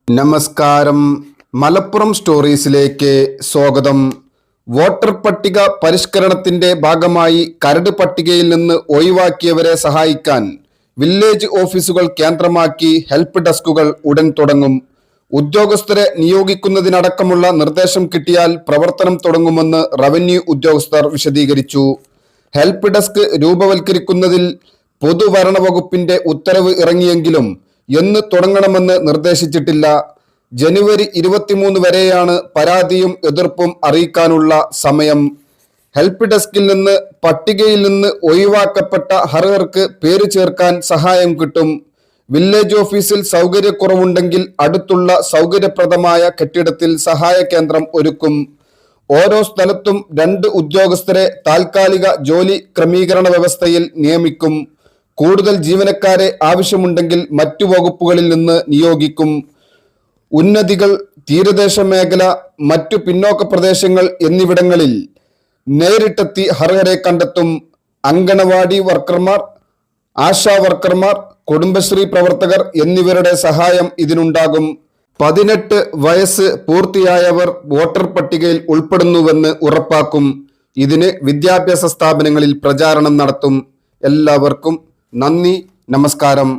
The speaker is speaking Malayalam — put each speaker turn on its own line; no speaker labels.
നമസ്കാരം. മലപ്പുറം സ്റ്റോറീസിലേക്ക് സ്വാഗതം. വോട്ടർ പട്ടിക പരിഷ്കരണത്തിന്റെ ഭാഗമായി കരട് പട്ടികയിൽ നിന്ന് ഒഴിവാക്കിയവരെ സഹായിക്കാൻ വില്ലേജ് ഓഫീസുകൾ കേന്ദ്രമാക്കി ഹെൽപ്പ് ഡെസ്കുകൾ ഉടൻ തുടങ്ങും. ഉദ്യോഗസ്ഥരെ നിയോഗിക്കുന്നതിനടക്കമുള്ള നിർദ്ദേശം കിട്ടിയാൽ പ്രവർത്തനം തുടങ്ങുമെന്ന് റവന്യൂ ഉദ്യോഗസ്ഥർ വിശദീകരിച്ചു. ഹെൽപ്പ് ഡെസ്ക് രൂപവൽക്കരിക്കുന്നതിൽ പൊതുഭരണ വകുപ്പിന്റെ ഉത്തരവ് ഇറങ്ങിയെങ്കിലും എന്ന് തുടങ്ങണമെന്ന് നിർദ്ദേശിച്ചിട്ടില്ല. ജനുവരി 23 വരെയാണ് പരാതിയും എതിർപ്പും അറിയിക്കാനുള്ള സമയം. ഹെൽപ്പ് ഡെസ്കിൽ നിന്ന് പട്ടികയിൽ നിന്ന് ഒഴിവാക്കപ്പെട്ട അർഹർക്ക് പേര് ചേർക്കാൻ സഹായം കിട്ടും. വില്ലേജ് ഓഫീസിൽ സൗകര്യക്കുറവുണ്ടെങ്കിൽ അടുത്തുള്ള സൗകര്യപ്രദമായ കെട്ടിടത്തിൽ സഹായ കേന്ദ്രം ഒരുക്കും. ഓരോ സ്ഥലത്തും 2 ഉദ്യോഗസ്ഥരെ താൽക്കാലിക ജോലി ക്രമീകരണ വ്യവസ്ഥയിൽ നിയമിക്കും. കൂടുതൽ ജീവനക്കാരെ ആവശ്യമുണ്ടെങ്കിൽ മറ്റു വകുപ്പുകളിൽ നിന്ന് നിയോഗിക്കും. ഉന്നതികൾ, തീരദേശ മേഖല, മറ്റു പിന്നോക്ക പ്രദേശങ്ങൾ എന്നിവിടങ്ങളിൽ നേരിട്ടെത്തി അർഹരെ കണ്ടെത്തും. അങ്കണവാടി വർക്കർമാർ, ആശാ വർക്കർമാർ, കുടുംബശ്രീ പ്രവർത്തകർ എന്നിവരുടെ സഹായം ഇതിനുണ്ടാകും. 18 വയസ്സ് പൂർത്തിയായവർ വോട്ടർ പട്ടികയിൽ ഉൾപ്പെടുന്നുവെന്ന് ഉറപ്പാക്കും. ഇതിന് വിദ്യാഭ്യാസ സ്ഥാപനങ്ങളിൽ പ്രചാരണം നടത്തും. എല്ലാവർക്കും നന്ദി, നമസ്കാരം.